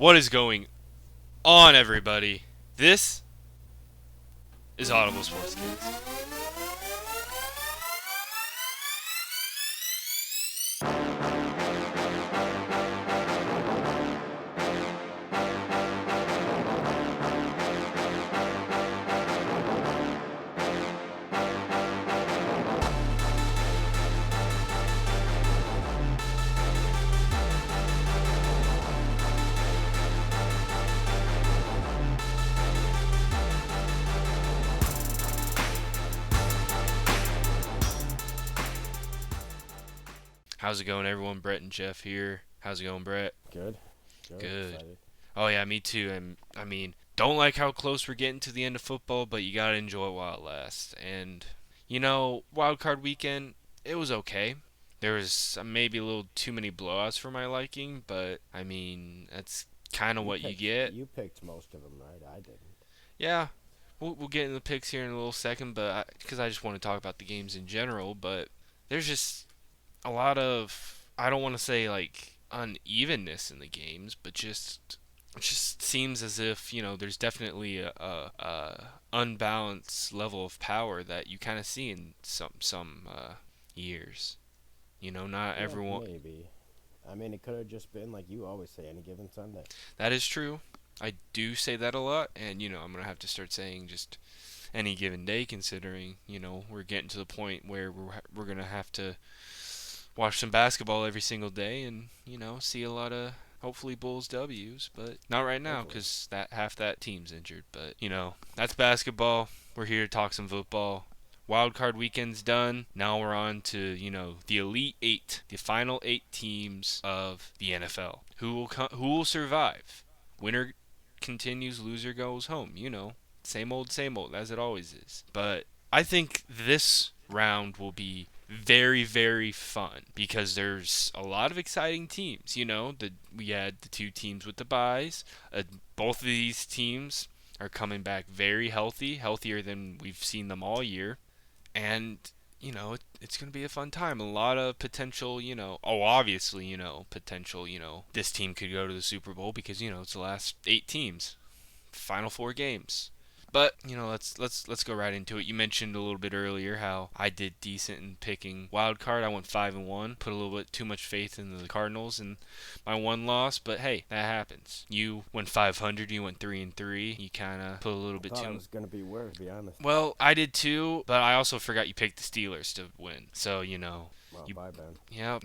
What is going on, everybody? This is Audible Sports Kids. How's it going, everyone? Brett and Jeff here. How's it going, Brett? Good. Good. Good. Excited. Oh yeah, me too. And I mean, don't like how close we're getting to the end of football, but you gotta enjoy it while it lasts. And wild card weekend, it was okay. There was maybe a little too many blowouts for my liking, but I mean, that's kind of You what you picked get. you picked most of them, right? I didn't. Yeah, we'll get into the picks here in a little second, but because I just want to talk about the games in general, but there's just a lot of, I don't want to say like unevenness in the games, but just it just seems as if there's definitely a unbalanced level of power that you kind of see in some years. Not Yeah, everyone. maybe. I mean, it could have just been like you always say, any given Sunday. That is true. I do say that a lot, and I'm gonna have to start saying just any given day, considering we're getting to the point where we're gonna have to watch some basketball every single day and see a lot of hopefully Bulls W's, but not right now Hopefully. because that half that team's injured. But that's basketball. We're here to talk some football. Wild card weekend's done. Now we're on to the Elite Eight, the final 8 teams of the NFL. Who will survive? Winner continues, loser goes home. Same old as it always is. But I think this round will be very, very fun because there's a lot of exciting teams. We had the 2 teams with the byes. Both of these teams are coming back very healthy, healthier than we've seen them all year, and it's going to be a fun time. A lot of potential, obviously, potential, this team could go to the Super Bowl because it's the last 8 teams, final 4 games. But let's go right into it. You mentioned a little bit earlier how I did decent in picking wild card. I went 5-1. Put a little bit too much faith in the Cardinals and my one loss. But hey, that happens. You went 500. You went 3-3. You kind of put a little I bit thought it too. was gonna be worse, to be honest. Well, I did too, but I also forgot you picked the Steelers to win. So Well, you bye, Ben. yeah,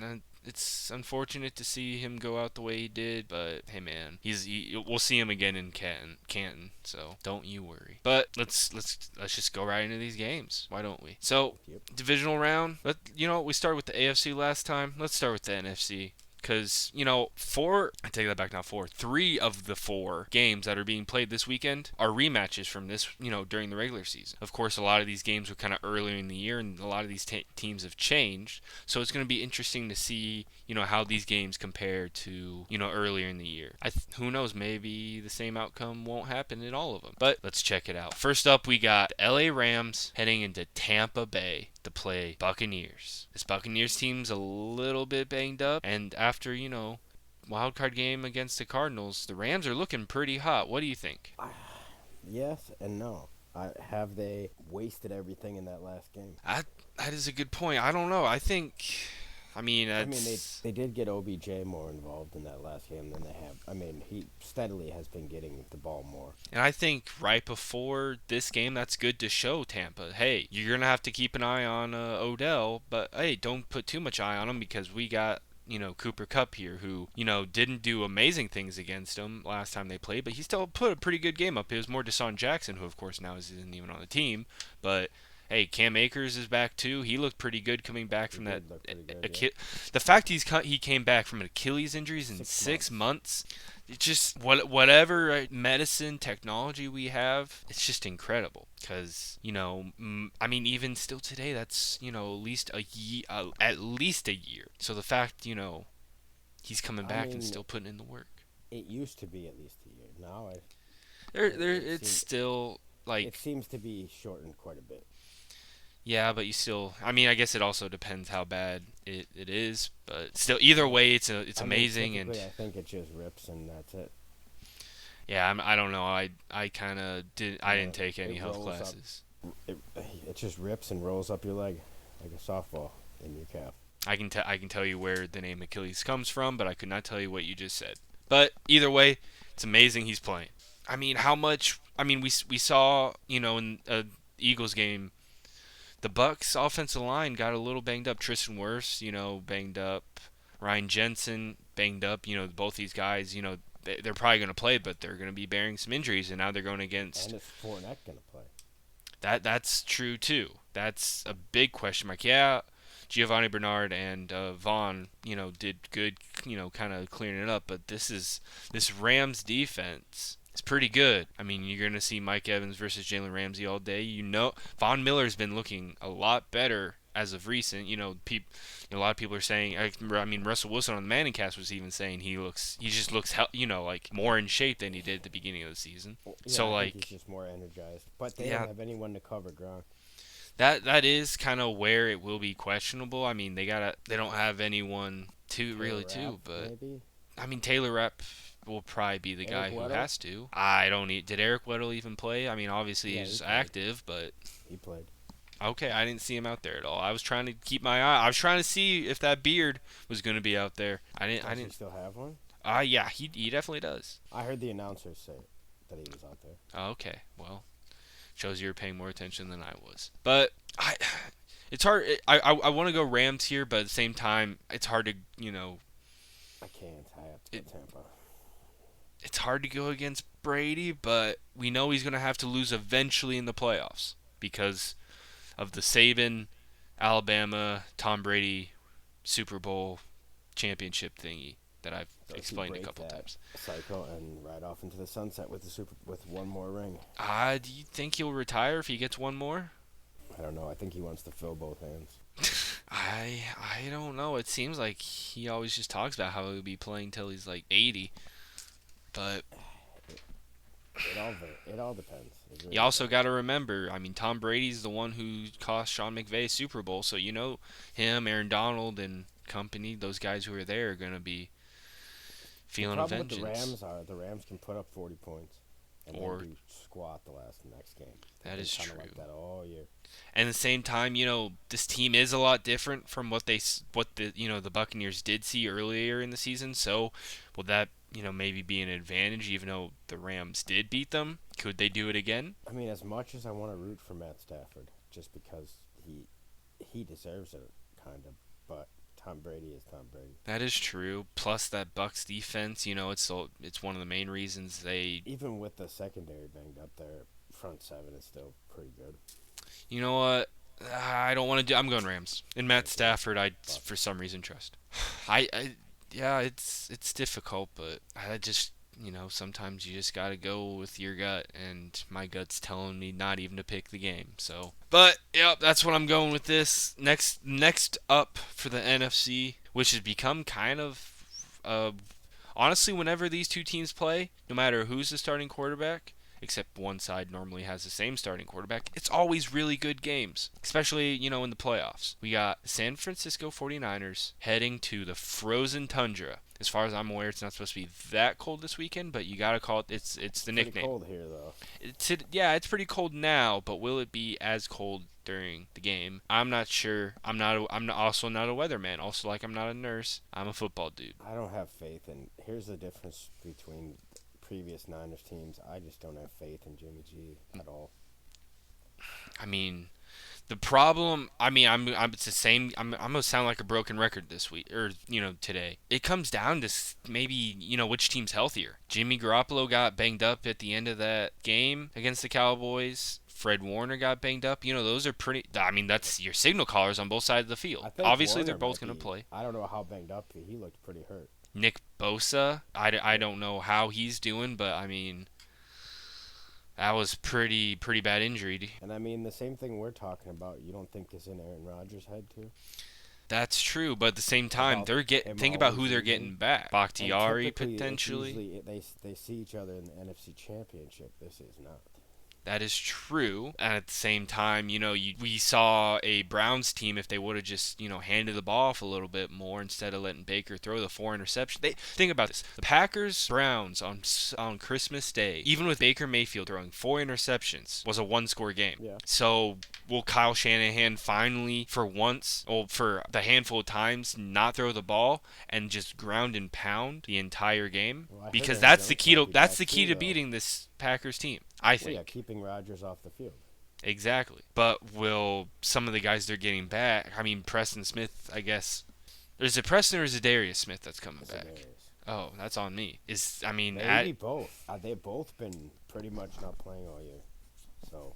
it's unfortunate to see him go out the way he did, but hey, man, we'll see him again in Canton, so don't you worry. But let's just go right into these games. Why don't we? So Yep. divisional round. We started with the AFC last time. Let's start with the NFC. Because, I take that back now, 3 of the 4 games that are being played this weekend are rematches from this, during the regular season. Of course, a lot of these games were kind of earlier in the year, and a lot of these teams have changed. So it's going to be interesting to see, how these games compare to, earlier in the year. Who knows, maybe the same outcome won't happen in all of them. But let's check it out. First up, we got LA Rams heading into Tampa Bay to play Buccaneers. This Buccaneers team's a little bit banged up, and after, wild card game against the Cardinals, the Rams are looking pretty hot. What do you think? Yes and no. Have they wasted everything in that last game? That is a good point. I don't know. I mean, I mean, they that's they did get OBJ more involved in that last game than they have. I mean, he steadily has been getting the ball more. and I think right before this game, that's good to show Tampa, hey, you're gonna have to keep an eye on Odell, but hey, don't put too much eye on him because we got Cooper Cup here, who didn't do amazing things against him last time they played, but he still put a pretty good game up. It was more Deshaun Jackson, who of course now isn't even on the team, but hey, Cam Akers is back too. He looked pretty good coming back He from that. did look pretty good, yeah. Achille- the fact he came back from an Achilles injuries in 6 6 months. months, it's just whatever medicine technology we have, it's just incredible. Because I mean, even still today, that's at least a year. So the fact he's coming I back and mean, still putting in the work. it used to be at least a year. Now it It's seems still it like, seems to be shortened quite a bit. yeah, but you still. I mean, I guess it also depends how bad it is, but still, either Well, way, it's I mean, amazing, and typically I think it just rips and that's it. Yeah, I don't know. I kind of did. I didn't take It any health rolls up. classes. It it just rips and rolls up your leg like a softball in your calf. I can tell you where the name Achilles comes from, but I could not tell you what you just said. But either way, it's amazing he's playing. I mean, how much? I mean, we saw in a Eagles game, the Bucks offensive line got a little banged up. Tristan Wirfs, banged up. Ryan Jensen banged up. Both these guys, they're probably going to play, but they're going to be bearing some injuries, and now they're going against And is Fournette gonna play? That's true too. That's a big question mark. Yeah, Giovanni Bernard and Vaughn, did good, kind of clearing it up. But this Rams defense is pretty good. I mean, you're gonna see Mike Evans versus Jalen Ramsey all day. Von Miller's been looking a lot better as of recent. A lot of people are saying. I mean, Russell Wilson on the Manning cast was even saying he just looks, like more in shape than he did at the beginning of the season. Well, yeah, So I think he's like, just more energized. But they don't yeah, have anyone to cover ground. that is kind of where it will be questionable. I mean, they don't have anyone to Taylor really Rapp, to, but maybe. I mean Taylor Rapp will probably be the Eric guy who Weddle. has to. I don't need. Did Eric Weddle even play? I mean, obviously Yeah, he he's played. active, but He played. okay, I didn't see him out there at all. I was trying to keep my eye. I was trying to see if that beard was going to be out there. I didn't. I Does he didn't. still have one? Yeah, he definitely does. I heard the announcers say that he was out there. Okay, well, shows you're paying more attention than I was. But it's hard. I want to go Rams here, but at the same time, it's hard to I can't. I have to it, go Tampa. it's hard to go against Brady, but we know he's gonna have to lose eventually in the playoffs because of the Saban, Alabama, Tom Brady Super Bowl championship thingy that I've Does he explained a break couple that times. cycle and ride off into the sunset with with one more ring? Do you think he'll retire if he gets one more? I don't know. I think he wants to fill both hands. I don't know. It seems like he always just talks about how he'll be playing till he's like 80, but It all depends. It you really also got depends. to remember, I mean, Tom Brady's the one who cost Sean McVay Super Bowl, so him, Aaron Donald, and company, those guys who are there are going to be The feeling a problem with the vengeance. Rams are the Rams can put up 40 points and Or then do squat the next game. They've that been is kind of true. like that all year. And at the same time, this team is a lot different from what the Buccaneers did see earlier in the season. So, will that maybe be an advantage, even though the Rams did beat them? Could they do it again? I mean, as much as I want to root for Matt Stafford, just because he deserves it, kind of, but Tom Brady is Tom Brady. That is true. Plus that Bucks defense, it's one of the main reasons they. Even with the secondary banged up, their front seven is still pretty good. You know what? I don't want to do. I'm going Rams. And Matt Okay, Stafford, I fuck for it. some reason trust. I yeah, it's difficult, but I just sometimes you just gotta go with your gut, and my gut's telling me not even to pick the game. So, but yep, that's what I'm going with this next up for the NFC, which has become kind of honestly, whenever these two teams play, no matter who's the starting quarterback, except one side normally has the same starting quarterback, it's always really good games, especially, in the playoffs. We got San Francisco 49ers heading to the frozen tundra. As far as I'm aware, it's not supposed to be that cold this weekend, but you got to call it it's the Pretty nickname. cold here though. It's pretty cold now, but will it be as cold during the game? I'm not sure. I'm also not a weatherman. Also, like, I'm not a nurse. I'm a football dude. I don't have faith in. Here's the difference between previous Niners teams. I just don't have faith in Jimmy G at all. I mean, the problem, I mean, I'm it's the same. I'm gonna sound like a broken record this week or today. It comes down to maybe which team's healthier. Jimmy Garoppolo got banged up at the end of that game against the Cowboys. Fred Warner got banged up. Those are pretty. I mean, that's your signal callers on both sides of the field. I think Obviously, they're Warner both might gonna be. play. I don't know how banged up he looked pretty hurt. Nick Bosa, I don't know how he's doing, but I mean, that was pretty bad injury. And I mean, the same thing we're talking about, you don't think is in Aaron Rodgers' head too? That's true, but at the same time, About him think about always who they're losing. getting back. And Bakhtiari typically, it's potentially. usually they see each other in the NFC Championship. This is not. That is true. And at the same time, we saw a Browns team, if they would have just, handed the ball off a little bit more instead of letting Baker throw the 4 interceptions. Think about this. The Packers Browns on Christmas Day, even with Baker Mayfield throwing 4 interceptions, was a one-score game. Yeah. So will Kyle Shanahan finally, for once, or for the handful of times, not throw the ball and just ground and pound the entire game? Well, I heard Because Aaron that's the Jones key might to be that's back the key too, to though. beating this Packers team, I Well, yeah, think. keeping Rodgers off the field. Exactly. But will some of the guys they're getting back? I mean, Preston Smith, I guess. Is it Preston or is it Darius Smith that's coming It's back? hilarious. Oh, that's on me. Maybe both. They've both been pretty much not playing all year. So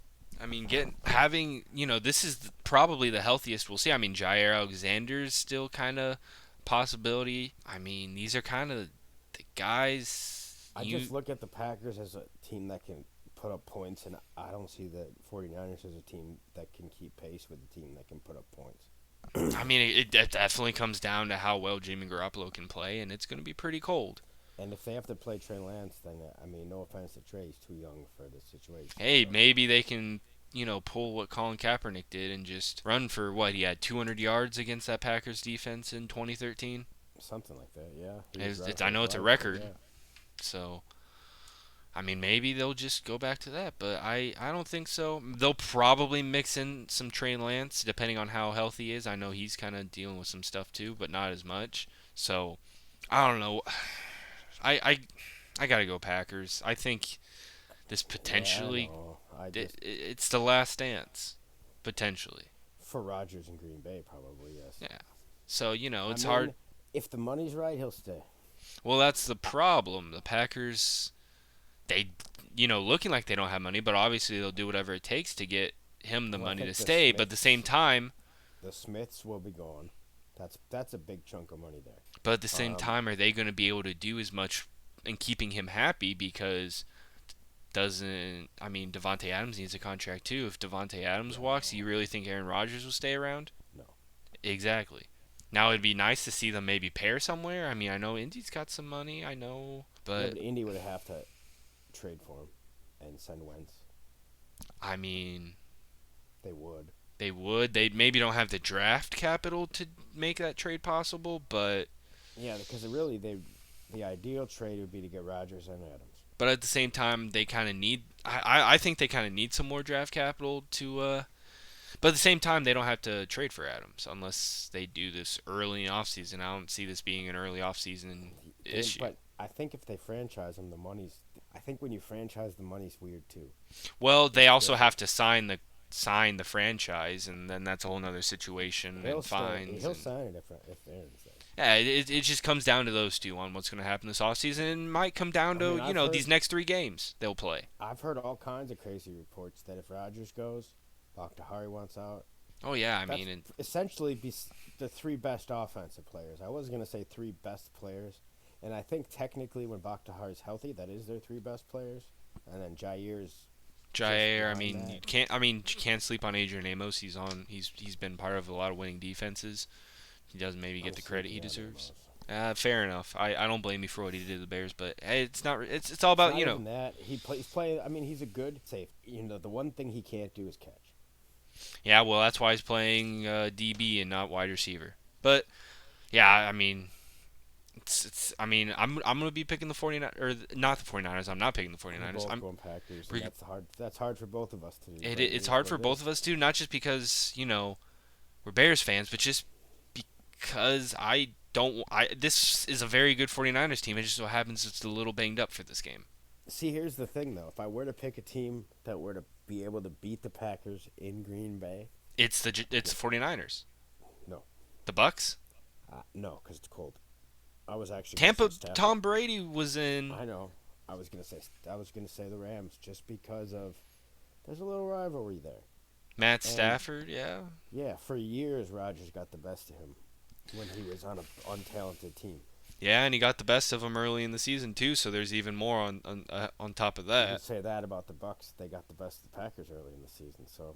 this is probably the healthiest we'll see. I mean, Jair Alexander's still kind of possibility. I mean, these are kind of the guys. I just look at the Packers as a team that can put up points, and I don't see the 49ers as a team that can keep pace with a team that can put up points. I mean, it definitely comes down to how well Jimmy Garoppolo can play, and it's going to be pretty cold. And if they have to play Trey Lance, then, I mean, no offense to Trey, he's too young for this situation. Hey, maybe they can, pull what Colin Kaepernick did and just run for what he had 200 yards against that Packers defense in 2013. Something like that, yeah. I know it's a record, so I mean maybe they'll just go back to that, but I don't think so. They'll probably mix in some Trey Lance depending on how healthy he is. I know he's kind of dealing with some stuff too, but not as much. So I don't know. I gotta go Packers. I think this potentially it's the last dance, potentially. For Rodgers in Green Bay, probably, yes. Yeah. So it's hard. If the money's right, he'll stay. Well, that's the problem. The Packers, they, looking like they don't have money, but obviously they'll do whatever it takes to get him the money to stay. But at the same time, the Smiths will be gone. That's a big chunk of money there. But at the same time, are they going to be able to do as much in keeping him happy? Because Devontae Adams needs a contract too. If Devontae Adams walks, do you really think Aaron Rodgers will stay around? No. Exactly. Now it'd be nice to see them maybe pair somewhere. I mean, I know Indy's got some money. I know, but Indy would have to trade for him and send Wentz. I mean, they would. They would. They maybe don't have the draft capital to make that trade possible, but yeah, because really the ideal trade would be to get Rodgers and Adams. But at the same time, they kind of need. I think they kind of need some more draft capital to. But at the same time, they don't have to trade for Adams unless they do this early in the offseason. I don't see this being an early offseason issue. But I think if they franchise him, the money's. I think when you franchise, the money's weird too. Well, they also have to sign the franchise, and then that's a whole other situation. He'll sign it if Aaron's there. Yeah, it just comes down to those two on what's going to happen this offseason. It might come down to these next 3 games they'll play. I've heard all kinds of crazy reports that if Rodgers goes, Bakhtiari wants out. Oh yeah, essentially be the 3 best offensive players. I was going to say 3 best players, and I think technically when Bakhtiari's healthy, that is their 3 best players, and then Jair. You can't sleep on Adrian Amos. He's been part of a lot of winning defenses. He doesn't maybe get the credit he deserves. Fair enough. I don't blame you for what he did to the Bears, but hey, it's not. It's all about that he's playing. I mean, he's a good safe. The one thing he can't do is catch. Yeah, well, that's why he's playing DB and not wide receiver. But yeah, I mean, I'm gonna be picking the 49ers or not the 49ers. I'm not picking the 49ers. I'm going Packers. That's hard. That's hard for both of us to do. It's hard for both of us too. Not just because we're Bears fans, but just because this is a very good 49ers team. It just so happens it's a little banged up for this game. See, here's the thing, though. If I were to pick a team that were to be able to beat the Packers in Green Bay, it's the 49ers. No. The Bucks? No, because it's cold. I was actually Tampa. Tom Brady was in. I know. I was gonna say the Rams just because of there's a little rivalry there. Matt Stafford, yeah. Yeah, for years Rodgers got the best of him when he was on an untalented team. Yeah, and he got the best of him early in the season too. So there's even more on top of that. You could say that about the Bucks. They got the best of the Packers early in the season. So,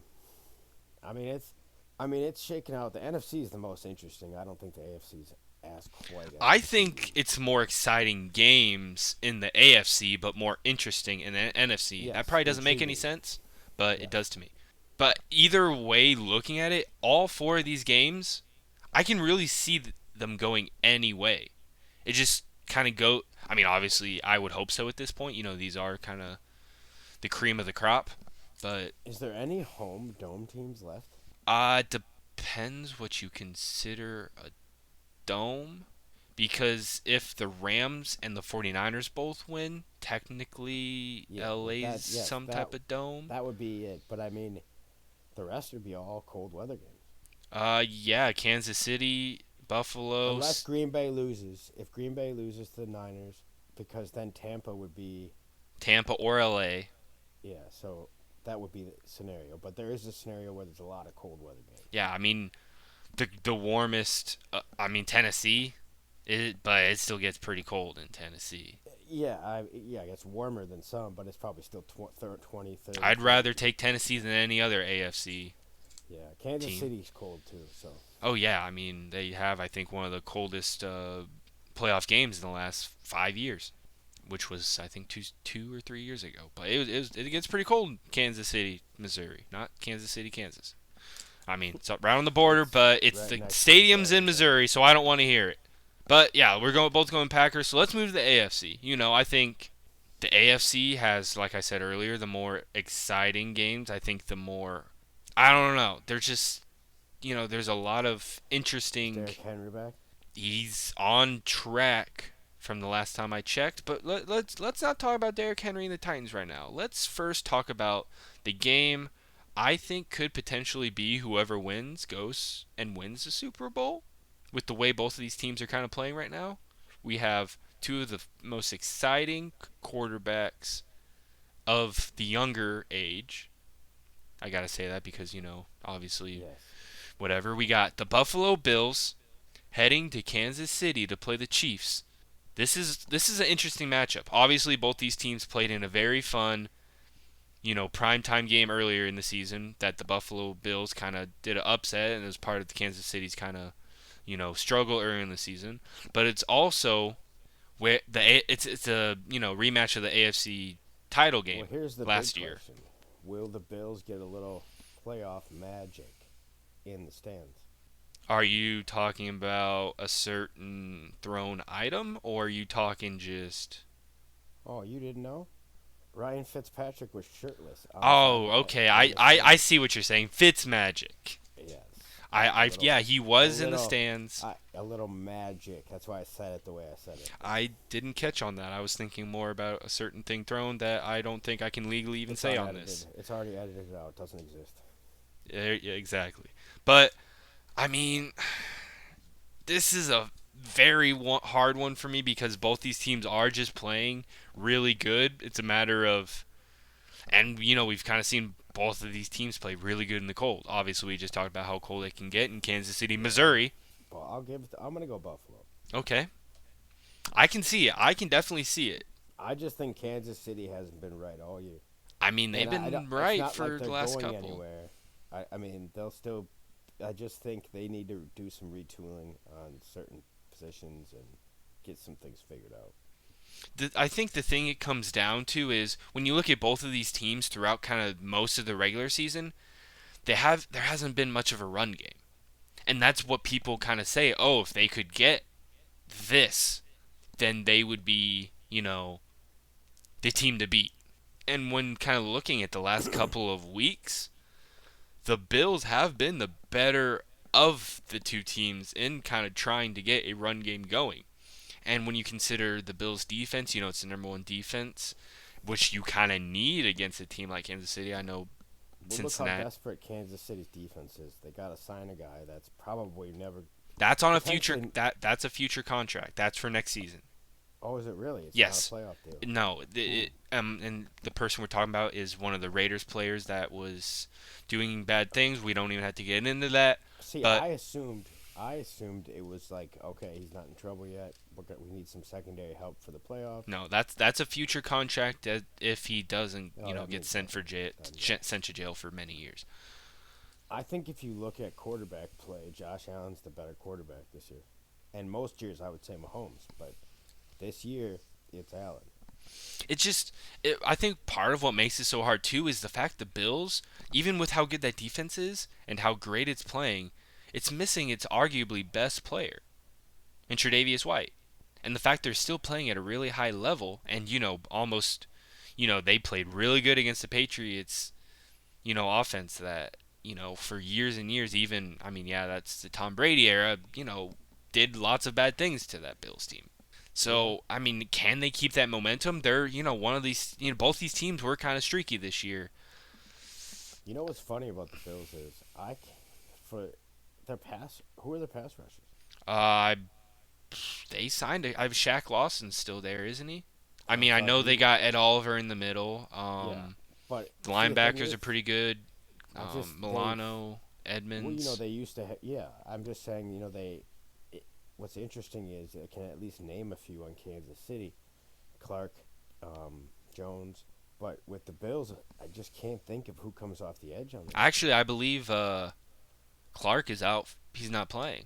it's shaking out. The NFC is the most interesting. I don't think the AFC's as quite. I think it's more exciting games in the AFC, but more interesting in the NFC. Yes, that probably doesn't make any sense. but it Yes. does to me. But either way, looking at it, all four of these games, I can really see them going any way. It just kind of go. I mean, obviously, I would hope so at this point. These are kind of the cream of the crop, but Is there any home dome teams left? depends what you consider a dome. Because if the Rams and the 49ers both win, technically Yeah, LA's that yes, some type of dome. that would be it. But I mean, the rest would be all cold weather games. Yeah, Kansas City, Buffalo, Unless Green Bay loses. If Green Bay loses to the Niners, because then Tampa would be, Tampa, or LA. yeah, so that would be the scenario. But there is a scenario where there's a lot of cold weather games. Yeah, I mean the warmest. I mean Tennessee, but it still gets pretty cold in Tennessee. Yeah, it's warmer than some, but it's probably still 20, 30, I'd 40 rather degrees. take Tennessee than any other AFC Yeah, Kansas team. City's cold too, so Oh yeah, I mean they have I think one of the coldest playoff games in the last 5 years, which was I think 2 or 3 years ago. But it gets pretty cold in Kansas City, Missouri, not Kansas City, Kansas. I mean it's right on the border, it's but it's right the next to stadium's Missouri, in so Missouri, so I don't want to hear it. But yeah, we're both going Packers. So let's move to the AFC. I think the AFC has, like I said earlier, the more exciting games. I think the more I don't know. There's just there's a lot of is interesting. Derrick Henry back? He's on track from the last time I checked. But let's not talk about Derrick Henry and the Titans right now. Let's first talk about the game. I think could potentially be whoever wins goes and wins the Super Bowl. With the way both of these teams are kind of playing right now, we have two of the most exciting quarterbacks of the younger age. I gotta say that because obviously, Yes. whatever. We got the Buffalo Bills heading to Kansas City to play the Chiefs. This is an interesting matchup. Obviously, both these teams played in a very fun, primetime game earlier in the season that the Buffalo Bills kind of did an upset and it was part of the Kansas City's kind of, struggle earlier in the season. But it's also where it's a rematch of the AFC title Well, game here's the big last year. question: will the Bills get a little playoff magic in the stands? Are you talking about a certain thrown item, or are you talking just? Oh, you didn't know? Ryan Fitzpatrick was shirtless Oh, okay. in I, the I, I stands. see what you're saying. Fitz magic. Yes, a little, Yeah, he a was in the little, stands. a little magic. That's why I said it the way I said it. I didn't catch on that. I was thinking more about a certain thing thrown that I don't think I can legally even It's say on unedited. this. It's already edited out. It doesn't exist. Yeah, exactly. But I mean, this is a very hard one for me because both these teams are just playing really good. It's a matter of, and we've kind of seen both of these teams play really good in the cold. Obviously, we just talked about how cold it can get in Kansas City, Yeah, Missouri. but I'm gonna go Buffalo. Okay, I can see it. I can definitely see it. I just think Kansas City hasn't been right all year, I mean, they've and I don't, been it's right not like for the they're last going couple. anywhere. I mean, they'll still. I just think they need to do some retooling on certain positions and get some things figured out. I think the thing it comes down to is when you look at both of these teams throughout kind of most of the regular season, there hasn't been much of a run game. And that's what people kind of say, oh, if they could get this, then they would be, the team to beat. And when kind of looking at the last couple of weeks, the Bills have been the better of the two teams in kind of trying to get a run game going. And when you consider the Bills' defense, it's the number one defense, which you kind of need against a team like Kansas City. I know Well, look how Cincinnati. desperate Kansas City's defense is. They got to sign a guy that's probably never That's on a future. potentially. That's a future contract. That's for next season. Oh, is it really? It's not a Yes. playoff deal. No. Hmm. And the person we're talking about is one of the Raiders players that was doing bad things. We don't even have to get into that. See, But I assumed it was like, okay, he's not in trouble yet. We need some secondary help for the playoffs. no, that's a future contract that if he doesn't, Oh, that get means sent for nothing. jail, Then yeah, sent to jail for many years. I think if you look at quarterback play, Josh Allen's the better quarterback this year. And most years I would say Mahomes, but this year it's Allen. It just, I think part of what makes it so hard too is the fact the Bills, even with how good that defense is and how great it's playing, it's missing its arguably best player in Tre'Davious White. And the fact they're still playing at a really high level and, almost, they played really good against the Patriots, offense that, for years and years, even, I mean, yeah, that's the Tom Brady era, did lots of bad things to that Bills team. Yeah. So, I mean, can they keep that momentum? They're, one of these, both these teams were kind of streaky this year. You know what's funny about the Bills is for their pass. Who are their pass rushers? Uh, they signed I have Shaq Lawson's still there, isn't he? I I mean, I thought know they he. got Ed Oliver in the middle. Yeah, but The see the thing linebackers are is, pretty good. I just they've. Milano, Well, Edmonds. they used to. Yeah, I'm just saying. It, what's interesting is I can at least name a few on Kansas City, Clark, Jones. But with the Bills, I just can't think of who comes off the edge on them. Actually, I believe Clark is out. He's not playing.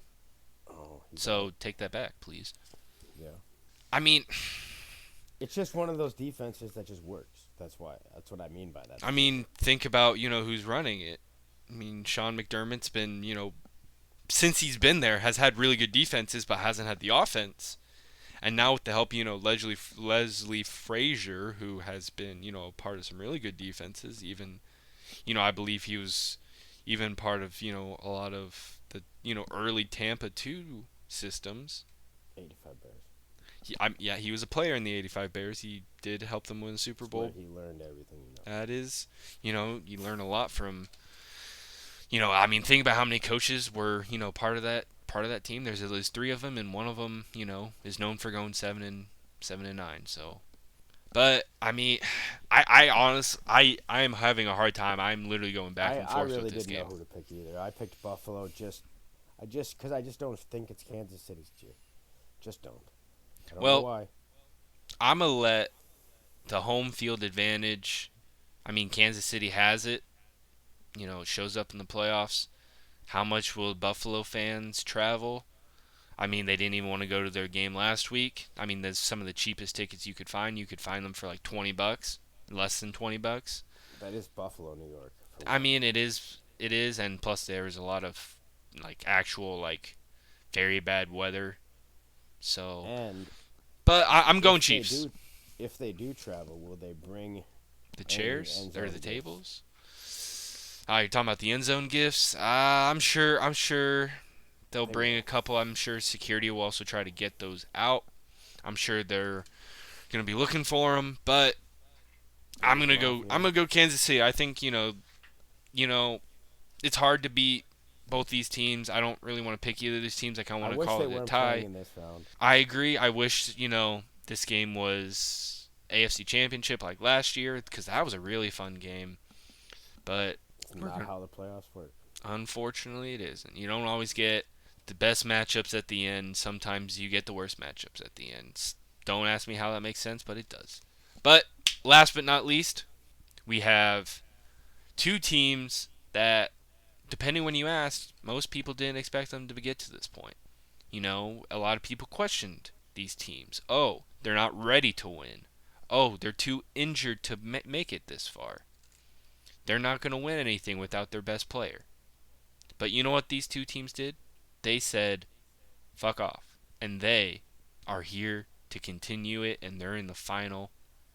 Oh, he's So out. take that back, please. Yeah. I mean, It's just one of those defenses that just works. That's why. That's what I mean by that. think about who's running it. I mean, Sean McDermott's been since he's been there has had really good defenses, but hasn't had the offense. And now with the help, Leslie Frazier, who has been a part of some really good defenses, even I believe he was even part of a lot of the early Tampa 2 systems. 85 Bears. Yeah, he was a player in the '85 Bears. He did help them win the Super It's where Bowl. he learned everything. That is, you learn a lot from, I mean, think about how many coaches were, part of that team. There's at least three of them, and one of them, is known for going 7-9. So, but I mean, I am having a hard time. I'm literally going back and I forth with really this didn't know game. who to pick either. I picked Buffalo because I just don't think it's Kansas City's year. Just don't. I don't know Well, why. I'm gonna let the home field advantage. I mean, Kansas City has it. It shows up in the playoffs. How much will Buffalo fans travel? I mean, they didn't even want to go to their game last week. I mean, there's some of the cheapest tickets you could find. You could find them for like $20, less than $20. That is Buffalo, New York, for I one. mean, it is, and plus there is a lot of like actual like very bad weather. So, And but I'm going if they Chiefs. do, if they do travel, will they bring The any chairs end or the zone gifts? tables. You're talking about the end zone gifts. I'm sure. They'll They bring a will. couple. I'm sure security will also try to get those out. I'm sure they're gonna be looking for them, but I'm Wave gonna them off. go. I'm gonna go Kansas City. I think you know, it's hard to beat both these teams. I don't really want to pick either of these teams. I kind of I want to wish call they it a weren't playing tie. in this round. I agree. I wish this game was AFC Championship like last year because that was a really fun game. But It's we're not gonna, how the playoffs work. unfortunately, it isn't. You don't always get the best matchups at the end. Sometimes you get the worst matchups at the end. Don't ask me how that makes sense, but it does. But last but not least, we have two teams that, depending when you asked, most people didn't expect them to get to this point. A lot of people questioned these teams. Oh, they're not ready to win. Oh, they're too injured to make it this far. They're not going to win anything without their best player. But you know what these two teams did? They said, fuck off. And they are here to continue it, and they're in the final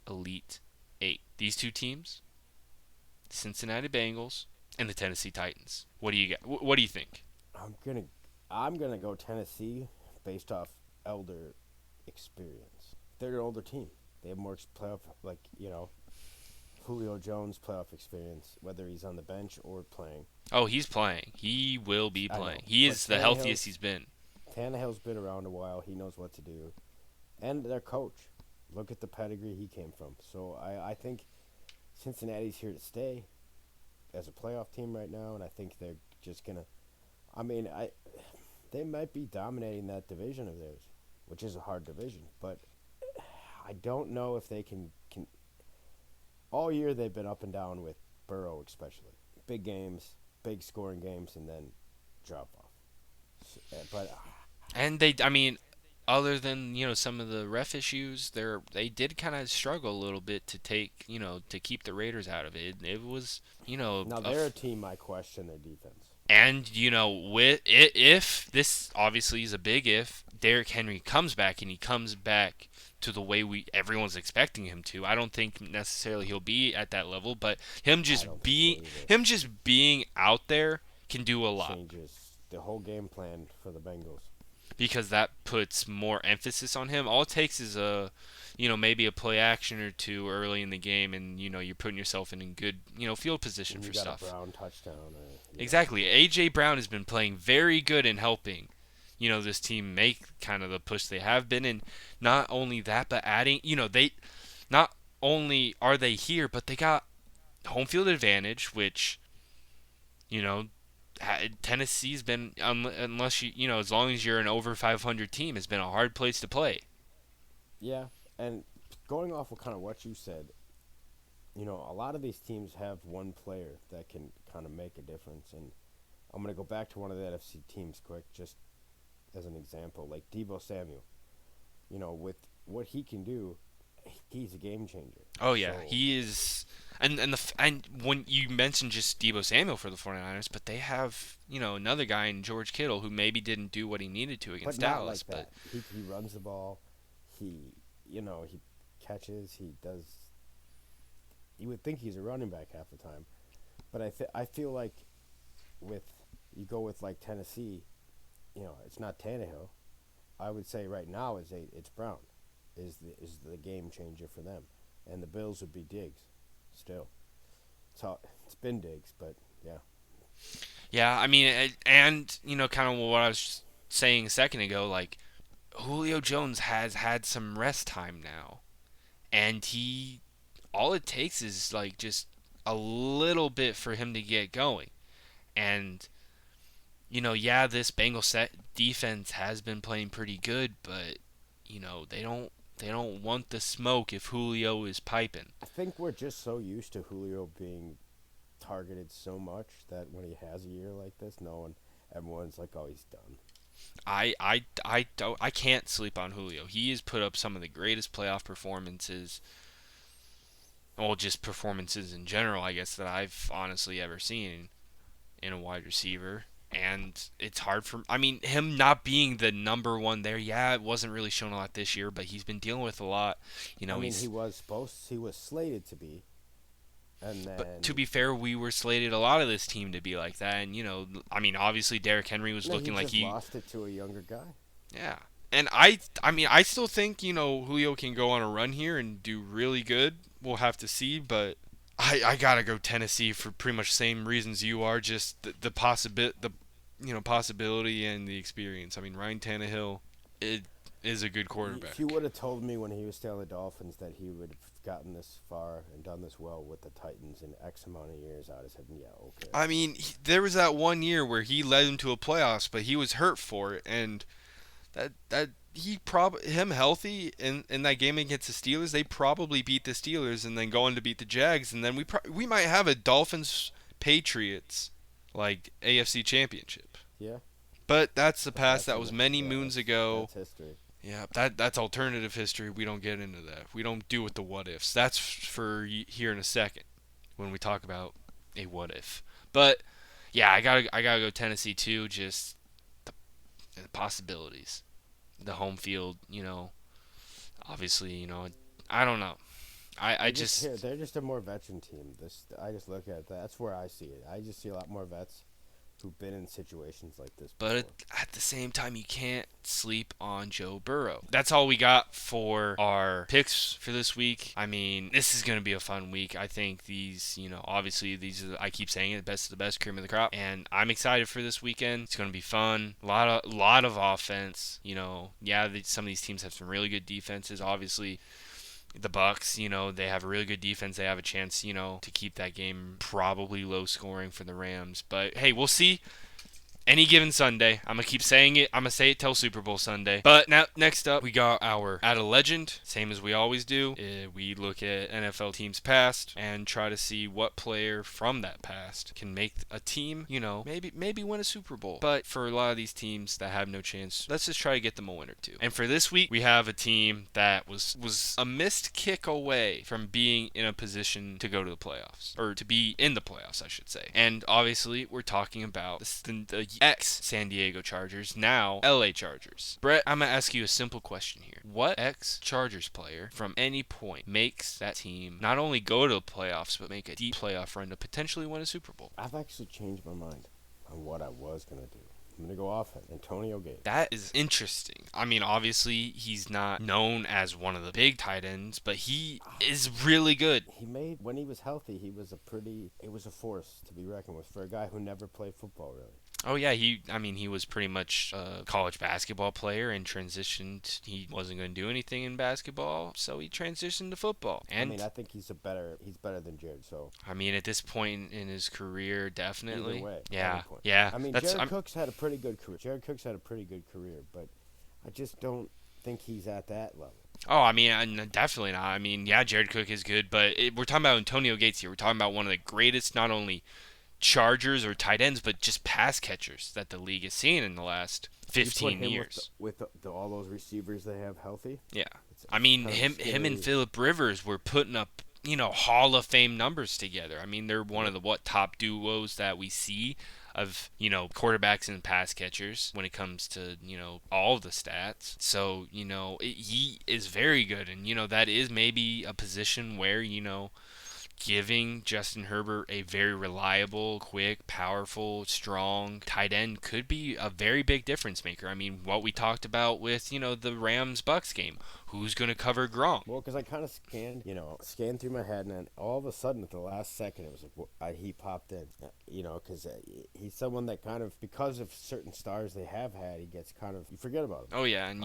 Elite Eight. These two teams, Cincinnati Bengals and the Tennessee Titans. What do you got? What do you think? I'm gonna I'm gonna go Tennessee based off elder experience. They're an older team. They have more playoff Julio Jones playoff experience, whether he's on the bench or playing. Oh, he's playing. He will be I playing. know, He but is the healthiest he's been. Tannehill's been around a while. He knows what to do, and their coach. Look at the pedigree he came from. So I think Cincinnati's here to stay as a playoff team right now, and I think they're just gonna. I mean, they might be dominating that division of theirs, which is a hard division. But I don't know if they can. All year they've been up and down with Burrow, especially big games, big scoring games, and then drop off. But And they, I mean, other than some of the ref issues, they did kind of struggle a little bit to take to keep the Raiders out of it. It was Now they're a team I question their defense. and with if this obviously is a big if Derrick Henry comes back and he comes back to the way we everyone's expecting him to. I don't think necessarily he'll be at that level, but I don't think so either. him just being out there can do a lot Changes the whole game plan for the Bengals. because that puts more emphasis on him. All it takes is maybe a play action or two early in the game, and you're putting yourself in a good, field position And you for got a stuff. Brown touchdown, or Exactly. AJ Brown has been playing very good in helping, this team make kind of the push they have been, and not only that, but adding, they not only are they here, but they got home field advantage, which you know Tennessee's been unless as long as you're an over 500 team, has been a hard place to play. yeah. And going off of kind of what you said, a lot of these teams have one player that can kind of make a difference. And I'm going to go back to one of the NFC teams quick, just as an example, like Debo Samuel. With what he can do, he's a game changer. Oh yeah, So, he is. And when you mentioned just Debo Samuel for the 49ers, but they have another guy in George Kittle who maybe didn't do what he needed to but against not Dallas, like but that. He runs the ball. He catches. He does. You would think he's a running back half the time, but I feel like with you go with like Tennessee, it's not Tannehill. I would say right now it's Brown, is the game changer for them, and the Bills would be Diggs, still. So it's been Diggs, but yeah, yeah, I mean, and kind of what I was saying a second ago, like Julio Jones has had some rest time now, and he all it takes is like just a little bit for him to get going, and yeah, this Bengals set defense has been playing pretty good, but they don't want the smoke if Julio is piping. I think we're just so used to Julio being targeted so much that when he has a year like this, everyone's like, oh, he's done. I can't sleep on Julio. He has put up some of the greatest playoff performances, well, just performances in general, I guess, that I've honestly ever seen in a wide receiver. And it's hard for, I mean, him not being the number one there. Yeah, it wasn't really shown a lot this year, but he's been dealing with a lot. I mean, He's, he was slated to be, and but to then be fair, we were slated a lot of this team to be like that. And I mean, obviously Derrick Henry was no, he looking like just lost it to a younger guy. yeah. And I mean, I still think Julio can go on a run here and do really good. We'll have to see, but I gotta go Tennessee for pretty much the same reasons you are. Just the possibility and the experience. I mean, Ryan Tannehill, it is a good If you quarterback. would have told me when he was still on the Dolphins that he would have gotten this far and done this well with the Titans in X amount of years, I would have said, yeah, okay. I mean, there was that one year where he led them to a playoffs, but he was hurt for it, and that he probably him healthy in that game against the Steelers, they probably beat the Steelers and then go on to beat the Jags, and then we might have a Dolphins Patriots like AFC Championship. Yeah, But that's the but past. That was many yeah, moons ago. that's history. Yeah, that's alternative history. We don't get into that. We don't do with the what ifs. That's for here in a second when we talk about a what if. But yeah, I gotta go Tennessee too. Just the possibilities, the home field. Obviously, I don't know. I just They're just a more veteran team. This I just look at that. That's where I see it. I just see a lot more vets who've been in situations like this But before. at the same time, you can't sleep on Joe Burrow. That's all we got for our picks for this week. I mean, this is going to be a fun week. I think these, obviously these are, I keep saying it, the best of the best, cream of the crop. And I'm excited for this weekend. It's going to be fun. A lot of offense. Yeah, some of these teams have some really good defenses. Obviously, the Bucks, they have a really good defense. They have a chance, to keep that game probably low scoring for the Rams. But hey, we'll see. Any given Sunday. I'm going to keep saying it. I'm going to say it till Super Bowl Sunday. But now, next up, we got our Add a Legend. Same as we always do. We look at NFL teams past and try to see what player from that past can make a team, maybe win a Super Bowl. But for a lot of these teams that have no chance, let's just try to get them a win or two. And for this week, we have a team that was a missed kick away from being in a position to go to the playoffs. Or to be in the playoffs, I should say. And obviously, we're talking about the ex-San Diego Chargers, now LA Chargers. Brett, I'm going to ask you a simple question here. What ex-Chargers player from any point makes that team not only go to the playoffs, but make a deep playoff run to potentially win a Super Bowl? I've actually changed my mind on what I was going to do. I'm going to go offense. Antonio Gates. That is interesting. I mean, obviously, he's not known as one of the big tight ends, but he is really good. When he was healthy, it was a force to be reckoned with for a guy who never played football, really. Oh yeah, he was pretty much a college basketball player and transitioned. He wasn't going to do anything in basketball, so he transitioned to football. And I think he's better than Jared. So I mean, at this point in his career, definitely. Either way, yeah, yeah. I mean, Jared Cook's had a pretty good career, but I just don't think he's at that level. Oh, I mean, definitely not. I mean, yeah, Jared Cook is good, but we're talking about Antonio Gates here. We're talking about one of the greatest, not only Chargers or tight ends, but just pass catchers that the league has seen in the last 15 years. With all those receivers they have healthy. Yeah, I mean, him and Phillip Rivers were putting up Hall of Fame numbers together. I mean, they're one of the top duos that we see of quarterbacks and pass catchers when it comes to all of the stats. So he is very good, and that is maybe a position where giving Justin Herbert a very reliable, quick, powerful, strong tight end could be a very big difference maker. I mean, what we talked about with, the Rams-Bucks game. Who's going to cover Gronk? Well, because I kind of scanned through my head, and then all of a sudden at the last second, it was like he popped in. Because he's someone that kind of, because of certain stars they have had, he gets kind of, you forget about him. Oh yeah, and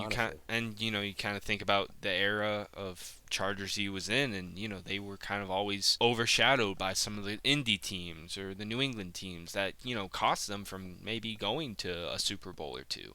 you kind of think about the era of Chargers he was in, and they were kind of always overshadowed by some of the indie teams or the New England teams that cost them from maybe going to a Super Bowl or two.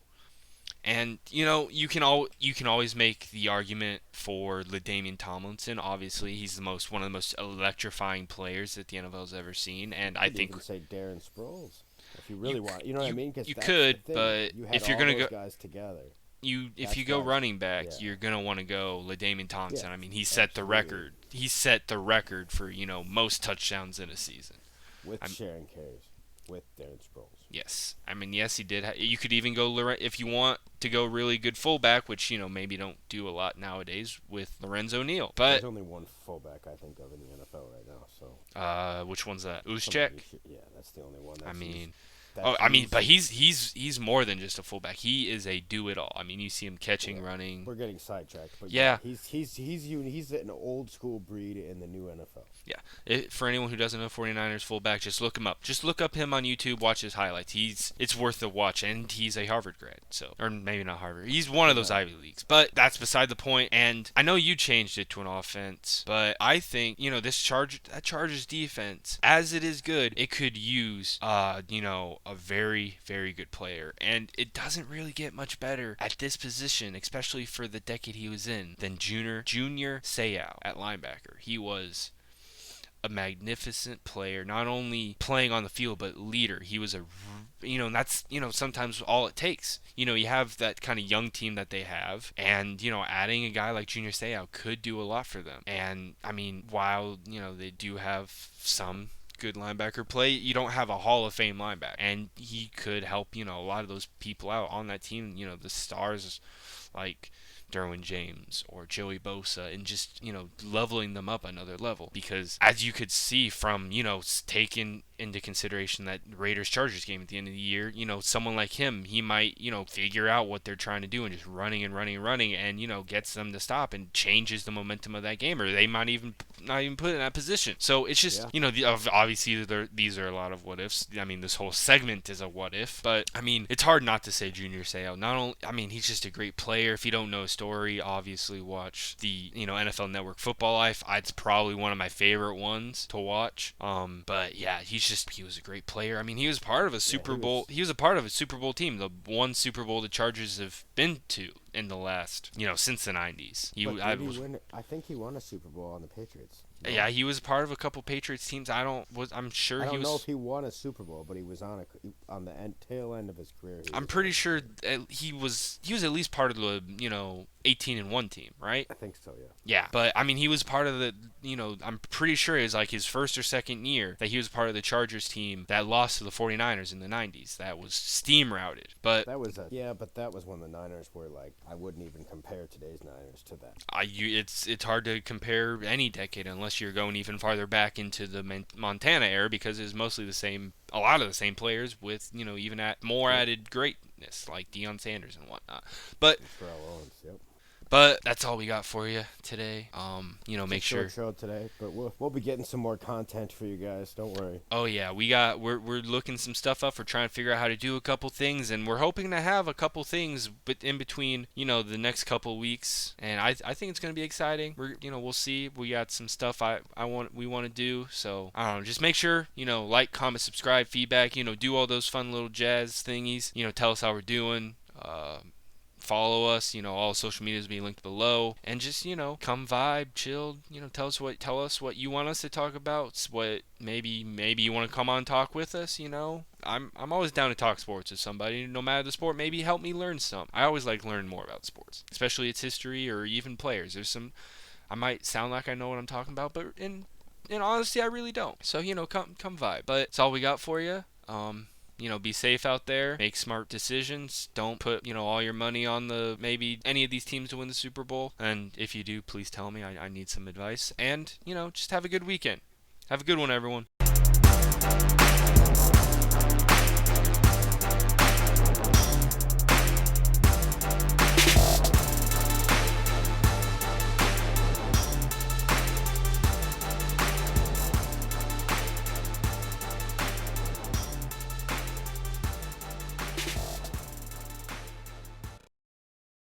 And you can always make the argument for LaDainian Tomlinson. Obviously, he's one of the most electrifying players that the NFL's ever seen, and I think you can say Darren Sproles if you really want. You know what I mean? You could, but if you're gonna go guys together, if you go running back, you're gonna want to go LaDainian Tomlinson. Yeah, I mean, he set the record. He set the record for most touchdowns in a season with sharing carries with Darren Sproles. Yes. I mean, yes, he did. You could even go, if you want to go really good fullback, which, maybe don't do a lot nowadays, with Lorenzo Neal. But there's only one fullback I think of in the NFL right now, so. Which one's that? Uzchek? Yeah, that's the only one. But he's more than just a fullback. He is a do-it-all. I mean, you see him catching, running. We're getting sidetracked, but yeah, he's an old school breed in the new NFL. Yeah, for anyone who doesn't know 49ers fullback, just look him up. Just look up him on YouTube. Watch his highlights. It's worth the watch, and he's a Harvard grad. Or maybe not Harvard. He's one of those Ivy Leagues. But that's beside the point. And I know you changed it to an offense, but I think this Chargers defense, as it is good, it could use a very, very good player. And it doesn't really get much better at this position, especially for the decade he was in, than Junior Seau at linebacker. He was a magnificent player, not only playing on the field, but leader. He was that's, sometimes all it takes. You have that kind of young team that they have, and, adding a guy like Junior Seau could do a lot for them. And, I mean, while, they do have some good linebacker play, you don't have a Hall of Fame linebacker, and he could help a lot of those people out on that team, the stars like Derwin James or Joey Bosa, and just leveling them up another level. Because as you could see from taking into consideration that Raiders-Chargers game at the end of the year, someone like him, he might figure out what they're trying to do and just running and gets them to stop and changes the momentum of that game. Or they might even not even put in that position. So it's just, Yeah. obviously these are a lot of what ifs. I mean, this whole segment is a what if, but I mean, it's hard not to say Junior Seau. Not only, I mean, he's just a great player. If you don't know his story, obviously watch the NFL Network Football Life. It's probably one of my favorite ones to watch. But yeah, he was a great player. I mean, he was part of a Yeah, Super Bowl. He was a part of a Super Bowl team, the one Super Bowl the Chargers have been to in the last, since the 90s. But did he win? I think he won a Super Bowl on the Patriots. No? Yeah, he was part of a couple Patriots teams. I'm sure I he don't was. know if he won a Super Bowl, but he was on the tail end of his career. I'm pretty sure he was at least part of the 18-1 team, right? I think so, yeah. Yeah, but I mean, he was part of the, I'm pretty sure it was like his first or second year that he was part of the Chargers team that lost to the 49ers in the 90s. That was steam routed. But but that was when the Niners were like, I wouldn't even compare today's Niners to that. It's hard to compare any decade unless you're going even farther back into the Montana era, because it's mostly a lot of the same players with, even at more added greatness like Deion Sanders and whatnot. But Terrell Owens, yep. But that's all we got for you today. Make it's a sure. short show today, but we'll be getting some more content for you guys. Don't worry. Oh yeah, we're looking some stuff up. We're trying to figure out how to do a couple things, and we're hoping to have a couple things, but in between, the next couple weeks. And I think it's gonna be exciting. We'll see. We got some stuff we want to do. So I don't know. Just make sure like, comment, subscribe, feedback. Do all those fun little jazz thingies. Tell us how we're doing. Follow us, all social media is being linked below, and just come vibe, chill, tell us what you want us to talk about, what maybe you want to come on and talk with us. I'm always down to talk sports with somebody, no matter the sport. Maybe help me learn some. I always like learning more about sports, especially its history or even players. I might sound like I know what I'm talking about, but in honesty, I really don't. So come vibe. But it's all we got for you. Be safe out there. Make smart decisions. Don't put, all your money on maybe any of these teams to win the Super Bowl. And if you do, please tell me. I need some advice. And, just have a good weekend. Have a good one, everyone.